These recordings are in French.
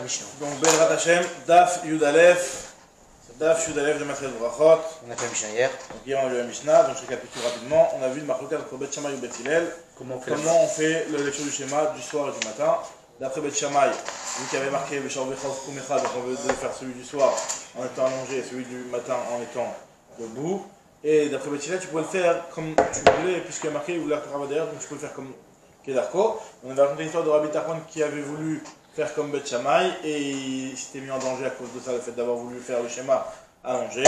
Mishnah. Donc, Bezrat Hashem, Daf Yud Aleph. Daf Yud Aleph de Maseret Brachot. On a fait la Mishnah hier. Donc, hier, on a vu la Mishnah. Donc, je récapitule rapidement. On a vu le Marlokat entre Bet Shammai et Bet Hillel. Comment on fait la lecture du schéma du soir et du matin. D'après Bet Shammai, vu qu'il y avait marqué Beshar Vechov Kumecha, donc on devait faire celui du soir en étant allongé et celui du matin en étant debout. Et d'après Bet Hillel, tu pouvais le faire comme tu voulais, puisqu'il y a marqué Ouvler Travadaire, donc tu peux le faire comme Kedarko. On avait raconté l'histoire de Rabbi Tarfon qui avait voulu faire comme Bet Shammai et il s'était mis en danger à cause de ça, le fait d'avoir voulu faire le schéma allongé.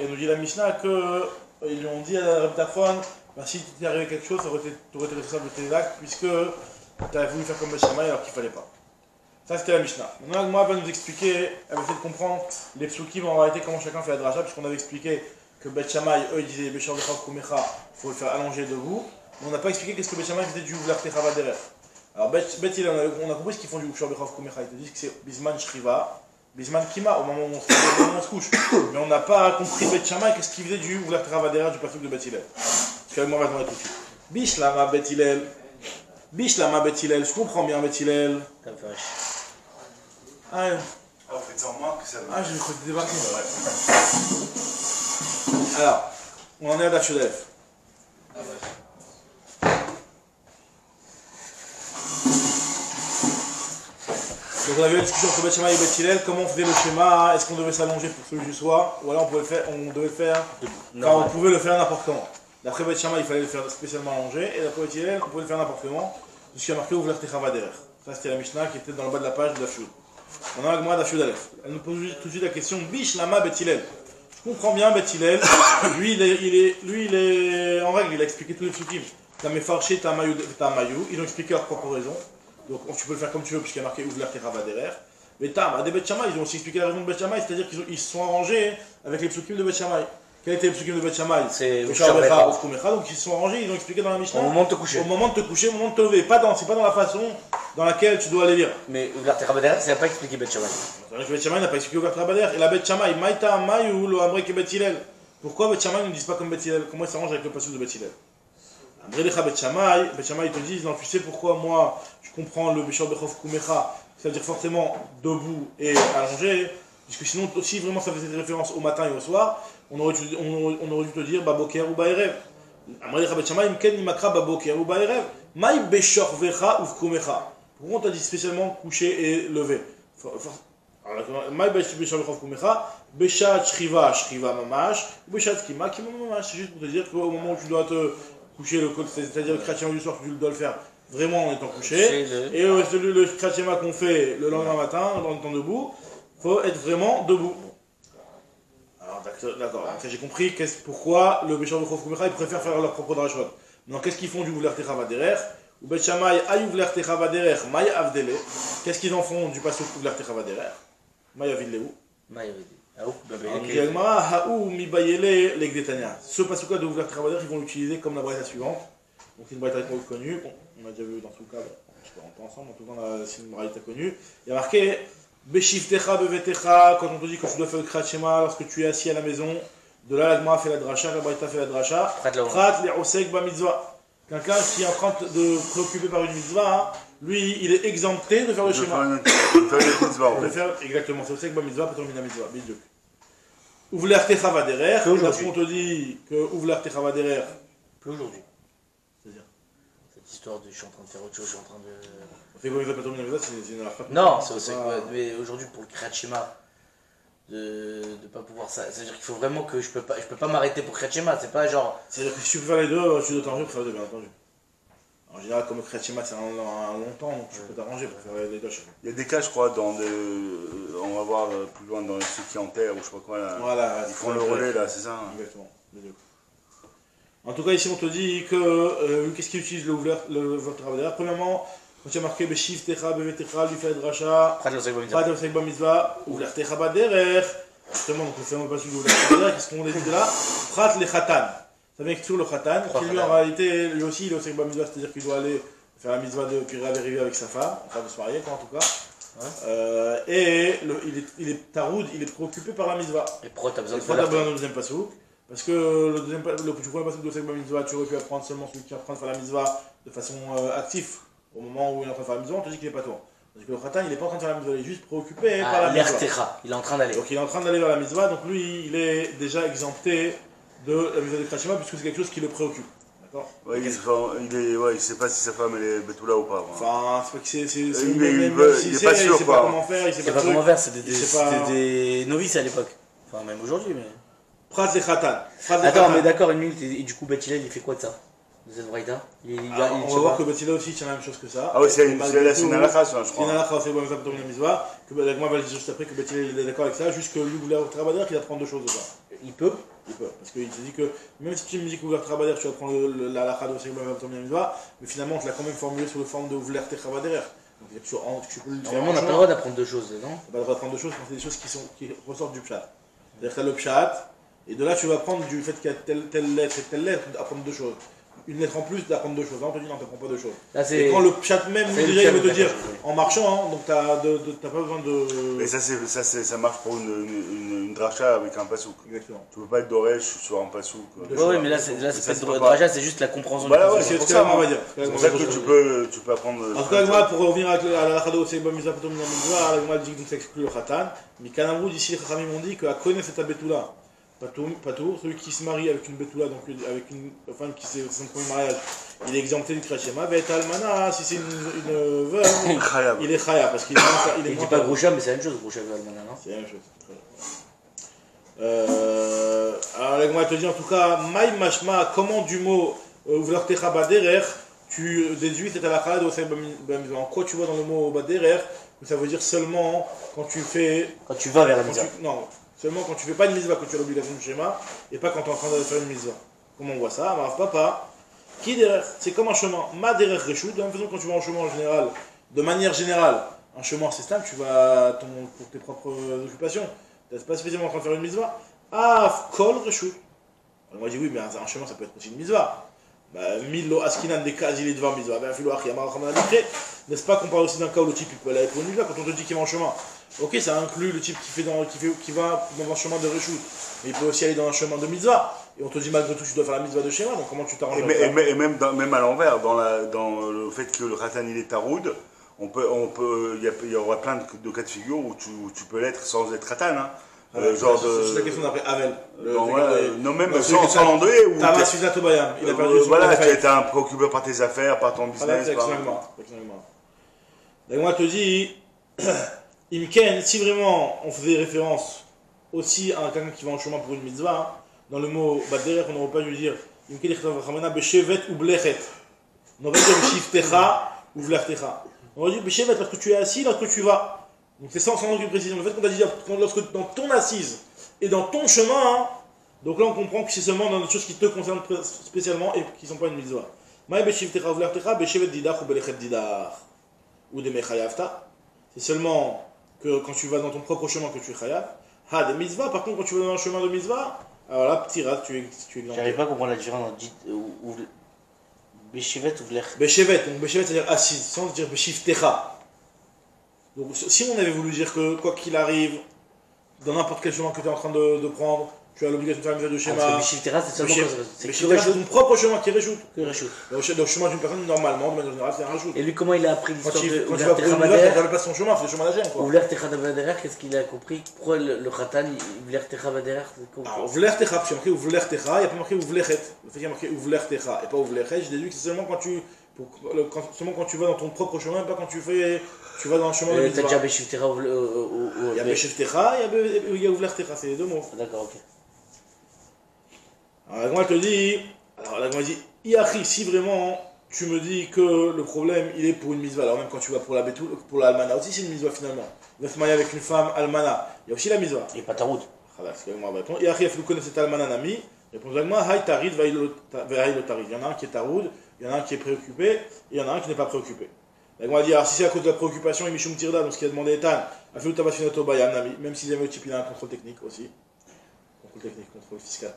Et nous dit la Mishnah qu'ils lui ont dit à Rabbi Tarfon, bah, si t'était arrivé quelque chose, tu aurais été responsable de tes actes, puisque tu avais voulu faire comme Bet Shammai alors qu'il ne fallait pas. Ça c'était la Mishnah. Maintenant, moi, elle va nous expliquer, elle va essayer de comprendre les psukim en réalité, comment chacun fait la dracha, puisqu'on avait expliqué que Bet Shammai, eux, ils disaient Beshar Vechov Kumecha, il faut le faire allonger debout. Mais on n'a pas expliqué qu'est-ce que Bet Shammai faisait du Ouvler Techava derrière. Alors, Bet Hillel, on a compris ce qu'ils font du Beshar Vechov Kumecha. Ils te disent que c'est Bisman Shriva, Bisman Kima, au moment où on se couche. Mais on n'a pas compris Bet Shammai, qu'est-ce qu'il faisait du Ouvler Techava derrière du pasuk de Bet Hillel. Parce qu'avec moi, on va demander tout de suite. Bishlama Bet Hillel. Bishlama Bet Hillel, je comprends bien Bet Hillel. T'as fait Ah, vous faites ça en moins que ça va. j'ai cru que tu débarqué. Alors, on en est à Daf Yud Aleph. Donc on avait une discussion entre Bet Shammai et Bet Hillel, comment on faisait le schéma, est-ce qu'on devait s'allonger pour celui du soir, ou alors on pouvait le faire, on pouvait le faire n'importe comment. D'après Bet Shammai, il fallait le faire spécialement allongé, et d'après Bet Hillel, on pouvait le faire n'importe comment, jusqu'à marqué Ouvler Techava derrière. Ça c'était la Mishnah qui était dans le bas de la page de Daf Yud. On a la Gemara Daf Yud Aleph. Elle nous pose tout de suite la question, Bish Lama Bet Hillel. Je comprends bien Bet Hillel, lui il est en règle, il a expliqué tous les psukim. T'as Mefarché, t'as Mayou, ils ont expliqué leurs propres raisons. Donc tu peux le faire comme tu veux, puisqu'il y a marqué Ouvler Techava derrière. Mais des Bet Shammai, ils ont aussi expliqué la raison de Bet Shammai, c'est-à-dire qu'ils se sont arrangés avec les psukim de Bet Shammai. Quel était le psukim de Bet Shammai? C'est Beshar Vechov Kumecha, donc ils se sont arrangés, ils ont expliqué dans la Mishnah. au moment de te coucher. Au moment de te coucher, au moment de te lever. C'est pas dans la façon dans laquelle tu dois aller lire. Mais Ouvler Techava, ça n'a pas expliqué Bet Shammai. Bet Shammai n'a pas expliqué Ouvler Techava derrière. Et la Bet Shammai, Maïta Mayou lo Amrek et Bet Hillel. Pourquoi Bet Shammai ne disent pas comme Bet Hillel? Comment ils s'arrangent avec le pasuk de Bet Hillel? Bet Shammai, ils te disent, non, tu sais pourquoi moi je comprends le Beshar Vechov Kumecha, c'est-à-dire forcément debout et allongé, puisque sinon, si vraiment ça faisait référence au matin et au soir, on aurait dû te dire Baboker ou Baerev. Bet Shammai, Mken Nimakra Baboker ou Baerev. Maï Beshar Vechov Kumecha. Pourquoi on t'a dit spécialement coucher et lever? Maï Beshar Vechov Kumecha, Beshat Shriva, Shriva Mamash, Beshat Kima, Kima Mamash. C'est juste pour te dire qu'au moment où tu dois te coucher, c'est-à-dire le Kriyat Shema du soir, tu dois le faire vraiment en étant couché. Et le Kriyat Shema qu'on fait le lendemain matin, en étant debout, il faut être vraiment debout. Alors d'accord, j'ai compris pourquoi le Beshar Vechov Kumecha, ils préfèrent faire leur propre drachot. Maintenant, qu'est-ce qu'ils font du Ouvler Techava derrière? Ou Bet Shammai ay Ouvler Techava derrière, Maï Avdele. Qu'est-ce qu'ils en font du pasuk Ouvler Techava derrière? Maï Avidleu. Ce pasuk-là de Ouvler Techava derrière, ils vont l'utiliser comme la braïta suivante. Donc c'est une braïta connue. Bon, on a déjà vu dans tout le cas, je sais pas, on ensemble, en tout cas c'est une braïta connue. Il y a marqué Beshivtecha bevetecha, quand on te dit que tu dois faire le Kriyat Shema lorsque tu es assis à la maison. De là, la Gemara fait la dracha, la braïta fait la dracha. Prat le osek ba mitzvah. Quelqu'un qui est en train de se préoccuper par une mitzvah, lui, il est exempté de faire le schéma. Exactement, c'est osek ba mitzvah, peut-être mina mitzvah. Biduk. Ouvler Techava derrière, lorsqu'on te dit que Ouvler Techava derrière. Plus aujourd'hui. C'est-à-dire cette histoire de je suis en train de faire autre chose, je suis en train de. C'est quoi exactement mina mitzvah? C'est une affaire. Non, c'est osek. Mais aujourd'hui, pour le Kriyat Shema, de pas pouvoir ça. C'est-à-dire qu'il faut vraiment que je peux pas m'arrêter pour Kriyat Shema, c'est pas genre. C'est-à-dire que si tu peux faire les deux, tu dois t'arranger pour faire les deux, bien entendu. En général, comme le Kriyat Shema c'est un long temps, donc tu peux t'arranger pour faire les deux. Il y a des cas, je crois, on va voir plus loin dans ceux qui enterrent ou je sais pas quoi là. Voilà, ils font le relais là, c'est ça. Exactement, les deux. En tout cas, ici on te dit que qu'est-ce qu'il utilise le Ouvler Techava derrière? Premièrement, quand tu as marqué Beshiv Techa Bevetecha, lui fait dracha, Prat le osek ba mitzvah, Ouvler Techava derrière. Justement, donc on fait un passage de Ouvler Techava derrière, qu'est-ce qu'on dit de là? Prat le Khatan. Ça vient sur le Khatan, qui lui en réalité, lui aussi il est osek ba mitzvah, c'est-à-dire qu'il doit aller faire la mitzvah de Pira dérivé avec sa femme, enfin de se marier quoi en tout cas. Ouais. Et il est taroud, il est préoccupé par la mitzvah. Et pourquoi t'as besoin de faire le deuxième passouk? Parce que le premier passouk de osek ba mitzvah, tu aurais pu apprendre seulement celui qui est en train de faire la mitzvah de façon active. Au moment où il est en train de faire la mitzvah, on te dit qu'il n'est pas toi. Parce que le Khatan, il n'est pas en train de faire la mitzvah, il est juste préoccupé par la mitzvah. L'Ertecha, il est en train d'aller. Donc il est en train d'aller vers la mitzvah, donc lui, il est déjà exempté de la mitzvah de Kriyat Shema, puisque c'est quelque chose qui le préoccupe. D'accord. Ouais, il sait pas si sa femme elle est Betula ou pas. Enfin, c'est pas que c'est. Il est pas sûr, il sait quoi. pas comment faire, il sait C'est pas pas comment faire, c'était pas- des novices à l'époque. Enfin, même aujourd'hui, mais. Prat et Khatan. Attends, mais d'accord, une minute, et du coup, Bethilel, il fait quoi de ça? De cette braïda? On va voir que Betila aussi tient la même chose que ça. Ah ouais, c'est une halakha, ça, je C'est une crois. halakha, c'est bon, ça peut tomber la mitzvah. Que moi, va le dire juste après que Betila il est d'accord avec ça, juste que lui, Ouvler Trabader, qu'il apprend deux choses de ça. Il peut. Il peut. Parce qu'il te dit que même si tu me dis qu'Ouvler Trabader, tu apprends la halakha de Segma va tomber la mitzvah, mais finalement, on te l'a quand même formulé sous la forme de Ouvler Trabader. Donc tu peux le faire. Normalement, on n'a pas le droit d'apprendre deux choses, non? On n'a pas le droit d'apprendre deux choses quand c'est des choses qui ressortent du pshat. C'est-à-dire que tu as le pshat, et de là, tu vas apprendre du fait qu'il y a telle lettre et telle lettre, d'apprendre deux choses. Une lettre en plus, d'apprendre deux choses. Là, on te dit non, tu n'apprends pas deux choses. Là, Et quand le chat même, c'est déjà, il le veut te thème, dire d'accord, en marchant, hein, donc tu n'as pas besoin de. Et ça marche pour une dracha avec un pasouk. Exactement. Tu peux pas être d'oresh sur un pasouk. Ouais, mais là, c'est pas de draja, c'est juste la compréhension du Voilà, concept. C'est pour ce que ça, on va dire. C'est pour ça que tu peux apprendre. En tout cas, moi, pour revenir à la Khado, c'est bon, Misa Patom Mitzvah, moi, je dis que ça exclut le Khatan. Mais Kanamroud, ici, les Khachamim m'ont dit qu'à connaître cette Betula, Patour, celui qui se marie avec une Betula, donc avec une femme qui c'est son premier mariage, il est exempté du Kriyat Shema. Mais Almana, si c'est une veuve, il est Khaya, parce qu'il est Il moins. dit pas Groucha, mais c'est la même chose, Groucha et Almana, non? C'est la même chose. Alors, la Gemara te dit en tout cas, Maï Mashma, comment du mot Ouvler Techa Baderer, tu déduis cette halakha de Osei Bamizvah. En quoi tu vois dans le mot Baderer, ça veut dire seulement quand tu fais. Quand tu vas vers la mitzvah. Non, seulement quand tu fais pas une mitzvah que tu as l'obligation du schéma, et pas quand tu es en train de faire une mitzvah. Comment on voit ça? Bah, papa, qui derrière? C'est comme un chemin. Ma derrière Reshut, de la même façon quand tu vas en chemin en général, de manière générale, un chemin c'est stable, tu vas pour tes propres occupations. Tu n'es pas spécialement en train de faire une mitzvah. Ah, kol Reshut. Alors moi je dis oui, mais un chemin ça peut être aussi une mitzvah. Milo askinan de kazil devant mitzvah. Ben filo achia marachamana dikre. N'est-ce pas qu'on parle aussi d'un cas où le type il peut aller pour une mitzvah quand on te dit qu'il va en chemin. Ok, ça inclut le type qui va dans un chemin de Reshut. Mais il peut aussi aller dans un chemin de mitzvah. Et on te dit malgré tout tu dois faire la mitzvah de schéma. Donc comment tu t'arranges avec ça? Et même à l'envers, dans le fait que le Khatan il est taroud, il y aura plein de cas de figure où tu peux l'être sans être Khatan. Hein. Genre de. C'est la question d'après Avel. Non, même sans l'endeuiller. Tamas Fizat Obayam. Il a perdu son voilà, tu es un préoccupé par tes affaires, par ton business. Moi, te dis, Imken, si vraiment on faisait référence aussi à quelqu'un qui va en chemin pour une mitzvah, dans le mot Baderech, on n'aurait pas dû dire Imken Ichamana Beshevet ou Blechet. On aurait dit Beshivtecha ou Vlertecha. On aurait dit Beshevet lorsque tu es assis, lorsque tu vas. Donc c'est sans aucune précision. Le fait qu'on t'a dit lorsque dans ton assise et dans ton chemin, hein, donc là on comprend que c'est seulement dans des choses qui te concernent spécialement et qui ne sont pas une mitzvah. Maï Beshivtecha ou Vlertecha, Beshevet Didach ou Belechet Didach. Ou des mechayavta, c'est seulement que quand tu vas dans ton propre chemin que tu es chayav. Ha, des mitzvahs, par contre, quand tu vas dans un chemin de mitzvah, alors là, petit rat, tu es exempté. J'arrive pas à comprendre la différence entre Beshevet ou Vlech. Beshevet, donc Beshevet, c'est-à-dire assise, sans dire Beshivtecha. Donc si on avait voulu dire que quoi qu'il arrive, dans n'importe quel chemin que tu es en train de prendre, tu as l'obligation de faire une mitzvah de schéma. Parce que Beshivtecha, c'est seulement c'est ton propre chemin qui est Reshut. que Reshut. Le chemin d'une personne, normalement, de manière générale, c'est un Reshut. Et lui, comment il a appris Quand l'histoire de tu vas pour une mitzvah, tu n'avais pas son chemin, c'est le chemin d'Hachem, quoi. Ouvler Techa Baderer, qu'est-ce qu'il a compris? Pourquoi le Khatan, Ouvler Techa Baderer? Alors, Ouvler Techa, parce qu'il y a marqué Ouvler Techa, il n'y a pas marqué Ouvlechet. Le fait qu'il y a marqué Ouvler Techa et pas Ouvlechet, je déduis que c'est seulement quand tu vas dans ton propre chemin, pas quand tu vas dans un chemin de mitzvah. T'as déjà Beshivtecha ou Il y a Beshev Techa, il y a Ouvler Techa, c'est les deux mots. D'accord, ok. Alors, la Gemara te dit, Iachi, si vraiment tu me dis que le problème il est pour une mitzvah, alors même quand tu vas pour la almana aussi c'est une mitzvah finalement. Il va se marier avec une femme almana, il y a aussi la mitzvah. Et pas ta route. Iachi, il connaît cette almana nami. Réponse de Gemara, Hay tarid, Ve'hay lo tarid. Il y en a un qui est taroud, il y en a un qui est préoccupé, et il y en a un qui n'est pas préoccupé. La Gemara dit, alors si c'est à cause de la préoccupation, il Mishum Tirda, donc ce qu'il a demandé Etan, Afilu Tabasfinato Bayam nami, même si jamais le type il a un contrôle technique aussi. Contrôle fiscal.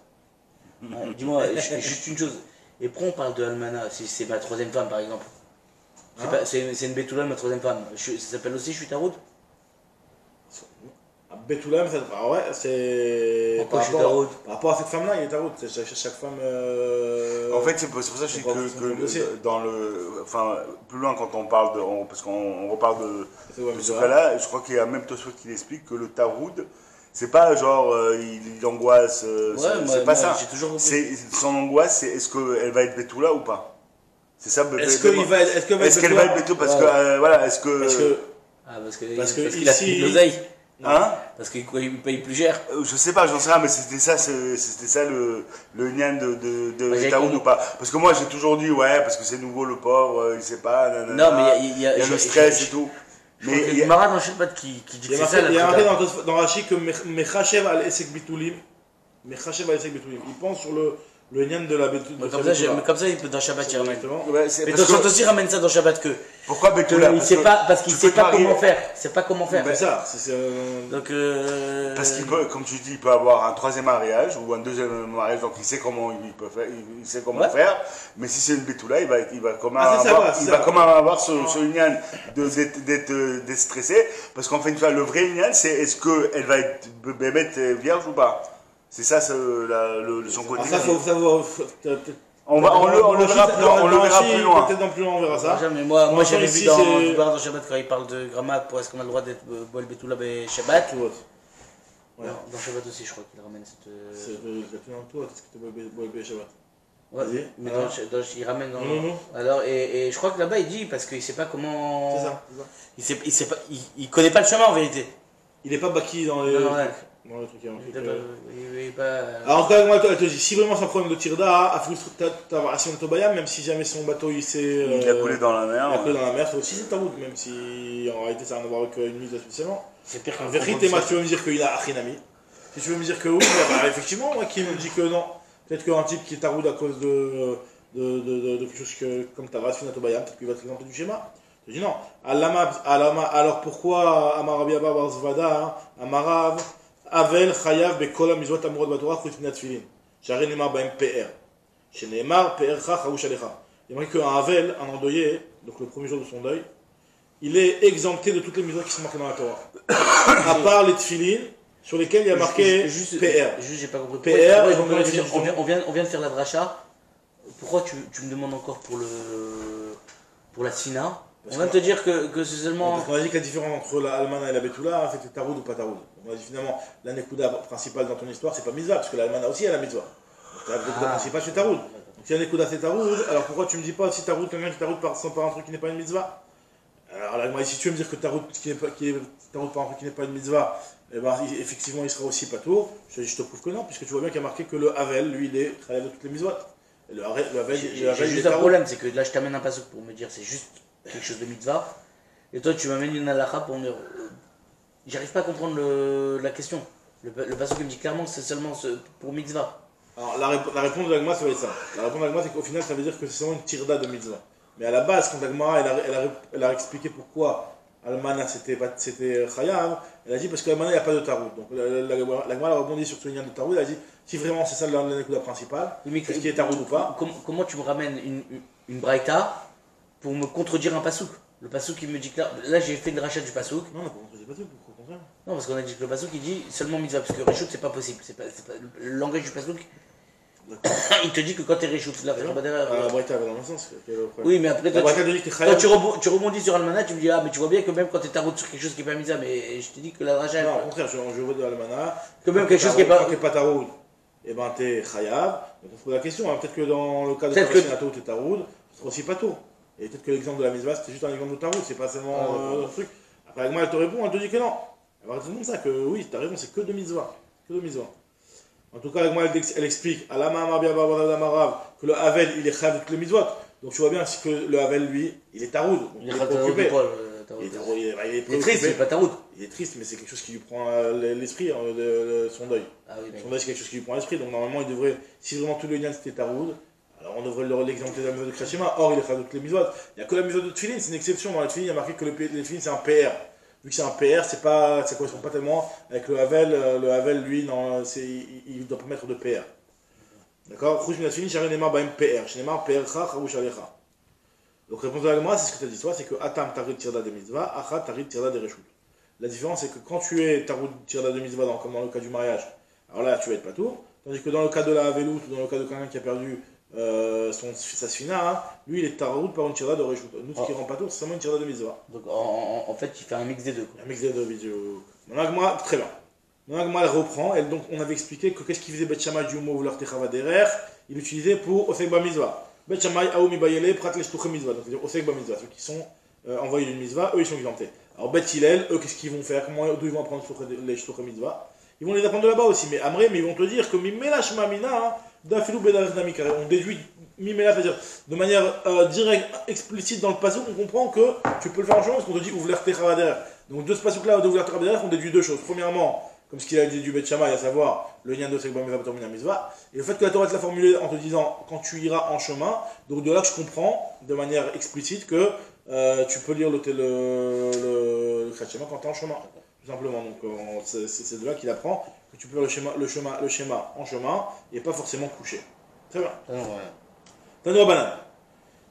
Ouais, dis-moi, juste une chose. Et pourquoi on parle de Almana, si c'est ma troisième femme par exemple? C'est une Betula, ma troisième femme. Ça s'appelle aussi Chutaroud? Betoulam, ouais, c'est. Pourquoi je suis Taroud? Par rapport à cette femme-là, il est Taroud. Chaque femme. En fait, c'est pour ça que je dis que dans le. Enfin, plus loin, quand on parle de. Parce qu'on reparle de ce cas-là, je crois qu'il y a même Tosfot qui explique que le Taroud, c'est pas genre il angoisse. C'est pas ça. Son angoisse, c'est est-ce qu'elle va être Betula ou pas? C'est ça. Est-ce qu'elle va être Betula? Parce que voilà, est-ce que. Parce qu'il a pris de l'oseille. Hein? Parce qu'il paye plus cher. Je sais pas, j'en sais rien, mais c'était ça le nian de Taroud ou pas. Parce que moi j'ai toujours dit, ouais, parce que c'est nouveau le pauvre, il sait pas, nanana, non, mais il y a le stress et tout. Mais il y a Marat dans Shabbat qui dit que c'est ça. Il y a marqué dans Rashi que Mechachev al Esek Bitulim, il pense sur le nian de la Bitulim. Comme ça, il peut dans Shabbat il ramène. Ouais, mais Tosfot aussi ramène ça dans Shabbat que. Pourquoi Betula? Parce qu'il sait pas comment faire. C'est pas comment faire. C'est ça. Donc. Parce qu'il peut, comme tu dis, il peut avoir un troisième mariage ou un deuxième mariage, donc il sait comment il peut faire, il sait comment faire. Mais si c'est une Betula, il va quand même avoir ce nian d'être stressé, parce qu'en fait, le vrai nian, c'est est-ce qu'elle va être bébête vierge ou pas? C'est ça son côté. On le verra plus loin. Peut-être dans plus loin, on verra ça. Mais moi j'avais vu dans Shabbat quand il parle de Gramma, pour est-ce qu'on a le droit d'être Boel Betula et Shabbat. Ouais. Dans Shabbat aussi, je crois qu'il ramène cette. C'est dans toi, est-ce que tu es Boel Shabbat? Ouais, mais il ramène dans. Non. Alors, et je crois que là-bas il dit, parce qu'il sait pas comment. C'est ça. Il sait pas, il connaît pas le chemin en vérité. Il est pas baki dans les. Non, le truc alors, en tout cas, moi, elle te dit, si vraiment c'est un problème de tirda, à Asion Tobayam, même si jamais son bateau il a coulé dans la mer. Il a coulé dans la mer, c'est aussi c'est ta route, même si en réalité ça n'a rien à voir avec une mise spécialement. C'est pire qu'un vérité, moi, si tu veux me dire qu'il a Achinami. Si tu veux me dire que oui, bah, effectivement, moi qui me dit que non. Peut-être qu'un type qui est taroud à cause de quelque chose comme ta race, Tobayam, peut-être qu'il va te présenter du schéma. Je dis non. Alors pourquoi Amarabi Abba Barzvada, Amarav Avel Chayav Bekola Mizot Amurot Batora Chut Minat Filin. J'arrête Neymar Baim PR. Chez Neymar, PR Chachaouch Alecha. Il y a qu'un Avel, un endeuillé, donc le premier jour de son deuil, il est exempté de toutes les misons qui sont marquées dans la Torah. À part les Tfilin, sur lesquels il y a marqué PR. Juste, j'ai pas compris. PR, on vient de faire la dracha. Pourquoi tu me demandes encore pour la Sina? On vient de te dire que c'est seulement. Parce qu'on a dit que la différence entre la Almana et la Betula, c'était Taroud ou pas Taroud. On a dit finalement, la Nekuda principale dans ton histoire, c'est pas Mitzvah, parce que la Almana aussi elle a la Mitzvah. Donc la Nekuda principale, c'est Taroud. Donc si la Nekuda c'est Taroud, alors pourquoi tu me dis pas si Taroud, quelqu'un qui Taroud par un truc qui n'est pas une Mitzvah? Alors là, si tu veux me dire que Taroud qui est Taroud par un truc qui n'est pas une Mitzvah, eh ben, effectivement il sera aussi pas tout. Je te prouve que non, puisque tu vois bien qu'il y a marqué que le Havel, lui, il est Khalav de toutes les Mitzvot. Le Havel, j'ai juste un problème, c'est que là je t'amène un pasuk pour me dire c'est juste quelque chose de mitzvah, et toi tu m'amènes une halakha pour me. J'arrive pas à comprendre la question. Le pasuk me dit clairement que c'est seulement pour mitzvah. Alors la réponse de l'Agma, ça va être ça. La réponse de l'Agma, c'est qu'au final, ça veut dire que c'est seulement une tirda de mitzvah. Mais à la base, quand l'Agma elle a expliqué pourquoi Almana c'était Chayav, elle a dit parce qu'Almana il n'y a pas de taroud. Donc l'Agma a rebondi sur ce lien de taroud, elle a dit si vraiment c'est ça la nekuda principale, est-ce qu'il est taroud ou pas. Comment tu me ramènes une braïta pour me contredire un pasouk? Le pasouk il me dit que là j'ai fait une rachat du pasouk. Non, on n'a pas contredit le pasouk, au contraire. Non, parce qu'on a dit que le pasouk il dit seulement mitzvah, parce que reshoot c'est pas possible. C'est pas, le langage du pasouk. Il te dit que quand t'es reshoot, là, la braïta va dans le sens. Oui, mais après toi, tu rebondis sur Almana, tu me dis ah, mais tu vois bien que même quand t'es tarot sur quelque chose qui est pas mitzvah, mais je te dis que la rachat. Non, au contraire, je vois de Almana. Que même quelque chose qui est pas. Quand t'es pas tarot, et ben t'es chayav. Donc on se pose la question, hein. Peut-être que dans le cas de Tarot, t'es tarot, ce sera aussi pas tout. Et peut-être que l'exemple de la mitzvah, c'était juste un exemple de tarot, c'est pas seulement un truc. Après, Agma, elle te répond, elle te dit que non. Elle va te répondre ça, que oui, t'as raison, c'est que de mitzvah. Que de mitzvah. En tout cas, Agma, elle explique, que le Havel, il est chayav de toutes les mitzvot. Donc tu vois bien que le Havel, lui, il est taroud. Il est préoccupé. Il est triste, il est pas taroud. Il est triste, mais c'est quelque chose qui lui prend l'esprit, son deuil. Son deuil, c'est quelque chose qui lui prend l'esprit. Donc normalement, il devrait, si vraiment tout le lien c'était taroud, alors on devrait l'exempter de la mitzvah de Krashima. Or, il est chayav de toutes les mitzvot. Il n'y a que la mitzvah de Tfilin, c'est une exception. Dans la Tfilin, il y a marqué que le Tfilin, c'est un PR. Vu que c'est un PR, ça correspond pas tellement avec le Havel. Le Havel, lui, non, il doit pas mettre de PR. D'accord. Chouch minat Tfilin, Shari Neymar Baim PR. Chez Neymar, PR Cha, Charouch Alecha. Donc, réponse de l'Agma, c'est ce que tu as dit, toi, c'est que Atam Tarid Tirda des Mitzvah, Achat Tarid Tirda des Reshut. La différence, c'est que quand tu es ta route tirada de mitzvah, comme dans le cas du mariage, alors là, tu vas être patour. Tandis que dans le cas de la veloute, ou dans le cas de quelqu'un qui a perdu sa sfina, hein, lui, il est ta route par une tirada de réchout. Nous, ce qui rend patour, c'est seulement une tirada de mitzvah. Donc en fait, il fait un mix des deux. Quoi. Un mix des deux vidéos. Mon très bien. Mon agma, elle reprend. Elle, donc, on avait expliqué que qu'est-ce qu'il faisait Bet Shammai du mot leur techava derer, il l'utilisait pour Osek Ba Mitzvah. Bet Shammai, Aoumi Bayele, Prat Leshtuche Mitzvah. Donc, c'est-à-dire Osek Ba Mitzvah. Ceux qui sont envoyés d'une Mitzvah, eux, ils sont exemptés. Alors, Bet Hillel, eux, qu'est-ce qu'ils vont faire? D'où ils vont apprendre les Shtuche Mitzvah? Ils vont les apprendre de là-bas aussi. Mais Amré, mais ils vont te dire que Mimela Shmamina, Dafilou Bedarech Nami. On déduit Mimela, c'est-à-dire de manière directe, explicite dans le passage, on comprend que tu peux le faire en chemin parce qu'on te dit Ouvler Techava derer. Donc, de ce passage-là, d'Ouvler Techava derer, on déduit deux choses. Premièrement, comme ce qu'il a dit du Bet Shammai, à savoir le lien de Osek Ba Mitzvah, et le fait que la Torah te l'a formulé en te disant quand tu iras en chemin, donc de là que je comprends de manière explicite que tu peux lire le Khat Shema quand tu es en chemin, tout simplement. Donc c'est de là qu'il apprend que tu peux faire le schéma en chemin et pas forcément couché. Très bien. Tanoua Banan.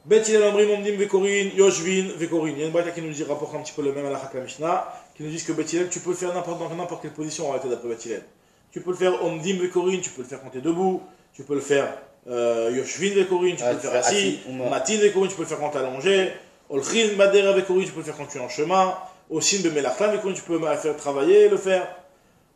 Bet Hillel Omrim Omdim Vekorin, Yoshvin Vekorin. Il y a une braïta qui nous dit, rapporte un petit peu le même à la Chak la Mishnah, qui nous dit que Bet Hillel, tu peux le faire dans n'importe quelle position en réalité d'après Bet Hillel. Tu peux le faire Omdim Vekorin, tu peux le faire quand tu es debout, tu peux le faire Yoshvin Vekorin, tu peux le faire assis, Matin Vekorin, tu peux le faire quand tu es allongé, Olchin Madera Vekorin, tu peux le faire quand tu es en chemin, Osin Bemelachtan Vekorin, tu peux le faire travailler, le faire.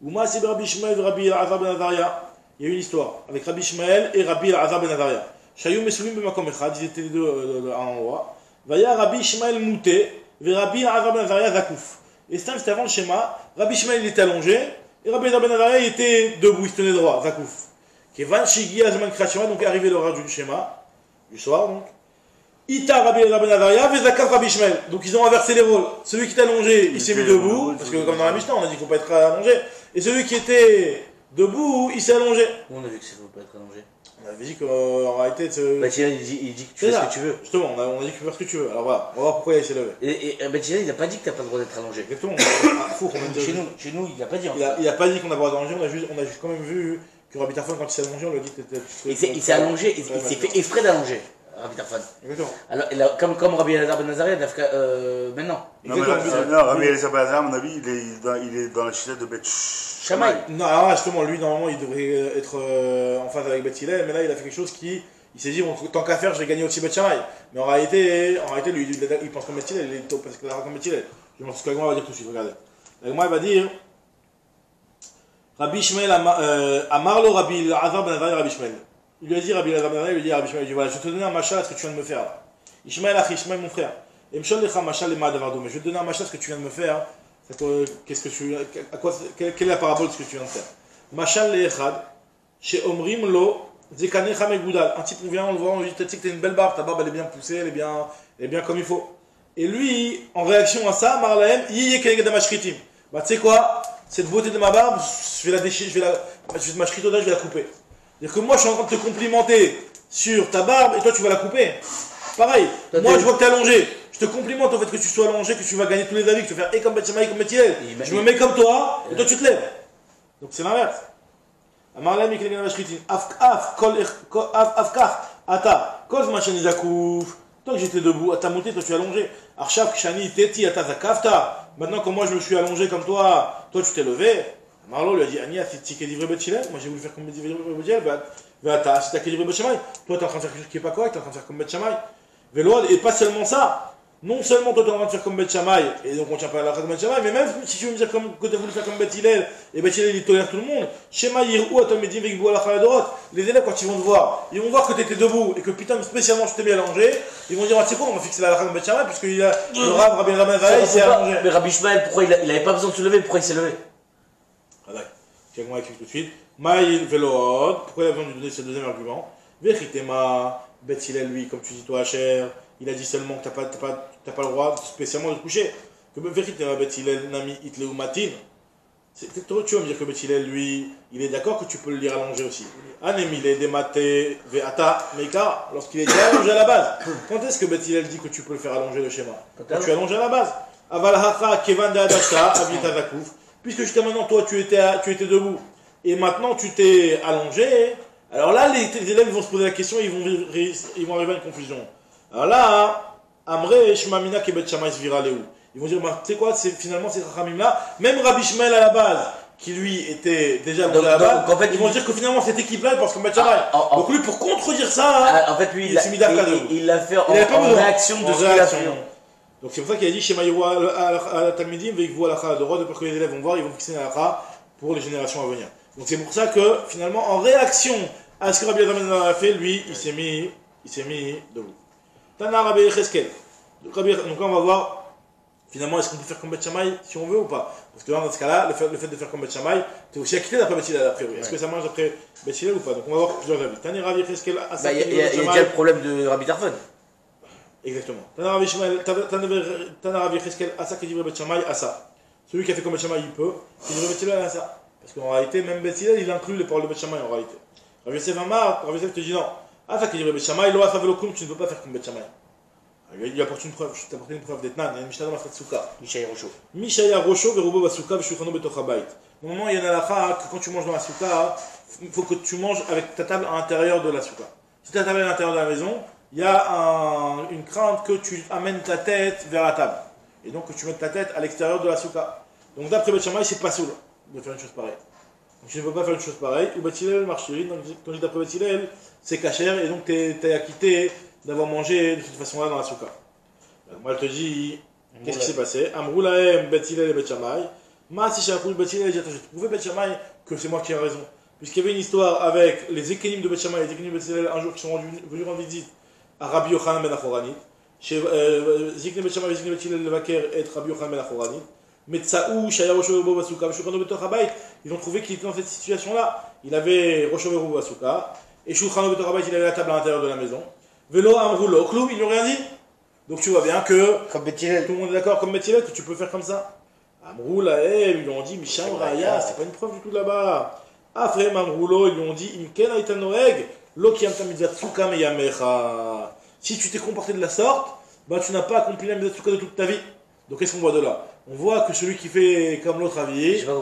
Ouma c'est Rabbi Ishmael et Rabbi Elazar ben Azaria. Il y a une histoire avec Rabbi Ishmael et Rabbi Elazar ben Azaria. Shayou Mesoulim Bemakom Echad, ils étaient les deux à un endroit. Vaya Rabbi Ishmael Mouté, et Rabbi Elazar ben Azaria Zakouf. Et c'était avant le schéma, Rabbi Ishmael il était allongé, et Rabbi Elazar ben Azaria il était debout, il se tenait droit, Zakouf. Kevan Shigi Azman Krachima, donc arrivé l'horaire du schéma, du soir donc. Ita Rabbi Elazar ben Azaria, Vezakaf Rabbi Ishmael. Donc ils ont inversé les rôles. Celui qui était allongé, il s'est mis debout, parce que comme dans la Mishnah, on a dit qu'il ne faut pas être allongé. Et celui qui était debout, il s'est allongé. On a vu que ça ne faut pas être allongé. On avait dit qu'en réalité. Bet Hillel, il dit que tu fais ce que tu veux. Justement, on a dit que tu fais ce que tu veux. Alors voilà, on va voir pourquoi il s'est levé. Et Bet Hillel, il n'a pas dit que tu n'as pas le droit d'être allongé. Exactement. Chez nous, il n'a pas dit. Il n'a pas dit qu'on a le droit d'allonger, on a juste quand même vu que Rabbi Tarfon, quand il s'est allongé, on lui a dit que il s'est allongé, il s'est fait exprès d'allonger. Rabbi Tarfon. Exactement. Alors, comme Rabbi Elazar ben Azaria, maintenant. Non, Rabbi Elazar ben Azaria, à mon avis, il est dans la chita de Bet Shammai. Non, alors justement, lui, normalement, il devrait être en phase avec Bet Hillel, mais là, il a fait quelque chose qui. Il s'est dit, bon, tant qu'à faire, je vais gagner aussi Bet Shammai. Mais en réalité lui, il pense comme Bet Hillel, il est parce qu'il a comme Bet Hillel. Je pense que l'Agma va dire tout de suite, regardez. L'Agma va dire Rabbi Ishmael Amarlo Rabbi Elazar ben Azaria Rabbi Ishmael. Il lui a dit, Rabbi Elazar ben Azaria, il lui a dit Rabbi Ishmael, il dit voilà, je vais te donner un machal à ce que tu viens de me faire. Ishmael Achi, Ishmael mon frère. Et Mshal Lecha Machal Lema Davardo, mais je vais te donner un machal à ce que tu viens de me faire. Qu'est-ce que tu, quelle est la parabole de ce que tu viens de faire? Machal Lechad, chez Omrim Lo, Zekanecha Megoudal. Un type, on vient, on le voit, on lui dit, tu sais que t'as une belle barbe, ta barbe elle est bien poussée, elle est bien comme il faut. Et lui, en réaction à ça, Marlahem, Yiye Keneged Mashritim. Bah tu sais quoi, cette beauté de ma barbe, je vais la déchirer, je vais te mashritodage, je vais la couper. C'est-à-dire que moi je suis en train de te complimenter sur ta barbe et toi tu vas la couper. Pareil, moi je vois que tu es allongé, je te complimente au fait que tu sois allongé, que tu vas gagner tous les avis, que tu vas faire et comme Bet Shammai, comme Bet Hillel. Je me mets comme toi et toi tu te lèves. Donc c'est l'inverse. Amarlahem Yiye Keneged Mashritim. Afkar, Ata, Kol Zman Zakouf. Toi que j'étais debout, à ta montée, toi tu es allongé. Archav Kshani Teti Ata Zakafta. Maintenant, quand moi je me suis allongé comme toi tu t'es levé. Marlo lui a dit Ania, si tu es livré Bet Hillel, moi j'ai voulu faire comme Bet Hillel, va si tu as livré Bet Shammai. Toi tu es en train de faire quelque chose qui n'est pas correct, tu es en train de faire comme Bet Shammai. Et pas seulement ça. Non seulement toi tu es en train de faire comme Bet Shammai, et donc on ne tient pas à la de Bet Shammai, mais même si tu veux me dire que tu as voulu faire comme Bet Hillel, et Bet Hillel il tolère tout le monde. Shema Yirou Atomedim Vekbou Alachadorot. Les élèves, quand ils vont te voir, ils vont voir que tu étais debout et que putain, spécialement je t'ai mis allongé. Ils vont dire, ah, tu sais quoi, on va fixer la halakha de Bet Shammai, puisqu'il y a le Rav, Rabbi Elazar ben Azaria, il s'est allongé. Mais Rabbi Ishmael, pourquoi il n'avait pas besoin de se lever, pourquoi il s'est levé? Ah d'accord, quelqu'un explique tout de suite. Maïl Velood, pourquoi il a besoin de lui donner ce deuxième argument? Vechitema, Bet Hillel, lui, comme tu dis toi, Cher, il a dit seulement que t'as pas le droit spécialement de te coucher. Que Vechitema, Bet Hillel, Nami, Hitleu, Matin. Tu vas me dire que Bet Hillel, lui, il est d'accord que tu peux le lire allongé aussi. Anemile, Demate, Veata, Meika, lorsqu'il est déjà allongé à la base. Quand est-ce que Bet Hillel dit que tu peux le faire allonger le schéma? Quand tu es allongé à la base. Avalhacha, Kevan de Adashta, Avita Zakouf. Puisque jusqu'à maintenant, toi, tu étais debout. Et maintenant, tu t'es allongé. Alors là, les élèves vont se poser la question, ils vont arriver à une confusion. Alors là, Amre, Shmamina, Kebet Shammai, Svira, Léou. Ils vont dire, bah, tu sais quoi, finalement, ces Chachamim-là, même Rabbi Shmuel à la base, qui lui était déjà à la base, en fait, ils vont dire que finalement, cette équipe-là, parce que Shammai. Donc lui, pour contredire ça, en fait, lui, il l'a fait en réaction de ce qu'il a fait. Donc c'est pour ça qu'il a dit, Shema Yirou à Talmidim, Veikvu à l'Acha de droit, de peur que les élèves vont voir, ils vont fixer l'Acha pour les générations à venir. Donc c'est pour ça que, finalement, en réaction à ce que Rabbi Adam a fait, lui, il s'est mis debout. Tana Rabbi Yecheskel. Donc là, on va voir, finalement, est-ce qu'on peut faire comme Beth Shammai si on veut ou pas? Parce que dans ce cas-là, le fait de faire comme Beth Shammai, tu es aussi acquitté d'après Beth Hillel a priori. Est-ce que ça marche d'après Beth Hillel ou pas? Donc on va voir plusieurs avis. Tana Rabbi Yecheskel, Asa. Il y a déjà le problème de Rabbi Tarfon. Exactement. Tana Rabbi Yecheskel, Asa qui dit Beth Shammai, Asa. Celui qui a fait comme Beth Shammai, il peut. Qui dit Beth Hillel, Asa. Parce qu'en réalité, même Beth Hillel, il inclut les paroles de Beth Shammai en réalité. Rabbi Yosef Amar, Rabbi Yosef te dit non. Asa qui dit Beth Shammai, Lo Asa Velokum, tu ne peux pas faire comme Beth Shammai. Il lui apporte une preuve, je t'ai apporté une preuve d'Etnan, il y a une Mishnah dans la Souka. Mishaïa Rocho. Mishaïa Rocho, Verubo Basuka, Veshuchano Betochabait. Normalement, il y a une halakha que quand tu manges dans la Souka, il faut que tu manges avec ta table à l'intérieur de la Souka. Si ta table est à l'intérieur de la maison, il y a une crainte que tu amènes ta tête vers la table. Et donc que tu mettes ta tête à l'extérieur de la Souka. Donc d'après Beth Shammai, c'est pas soul de faire une chose pareille. Donc tu ne peux pas faire une chose pareille. Ou Beth Hillel marche, donc d'après Beth Hillel, c'est cachère et donc tu es acquitté d'avoir mangé de cette façon-là dans la souka. Moi, elle te dit, qu'est-ce qui s'est passé? Amroulahem, Beth Hillel et Beth Shammai. Ma si Shakoul, Beth Hillel, j'ai trouvé Beth Shammai que c'est moi qui ai raison. Puisqu'il y avait une histoire avec les Ékénim de Beth Shammai et les Ékénim de Beth Hillel un jour qui sont venus rendre visite à Rabbi Yochanan ben Achoranit. Chez Ékénim de Beth Shammai et Ékénim de Beth Hillel, le vaquer et Rabbi Yochanan ben Achoranit. Metsaou, Shaya Roshoverbo Basuka, Shulchano Betochabait. Ils ont trouvé qu'il était dans cette situation-là. Il avait Roshoverbo Basuka et Shulchano Betochabait, il avait la table à l'intérieur de la maison. Vélo, Amroulo, Kloum, ils n'ont rien dit. Donc tu vois bien que, comme Beth Hillel, tout le monde est d'accord comme Beth Hillel que tu peux faire comme ça. Amroula, ils lui ont dit, Misham Raya, c'est pas une preuve du tout là-bas. Après Amroulo, ils lui ont dit, Imken Aitan Noeg, Lo Kiam Tamizat Souka Meyamecha. Si tu t'es comporté de la sorte, bah tu n'as pas accompli la Mitzvah Souka de toute ta vie. Donc qu'est-ce qu'on voit de là? On voit que celui qui fait comme l'autre habillé. Ils ont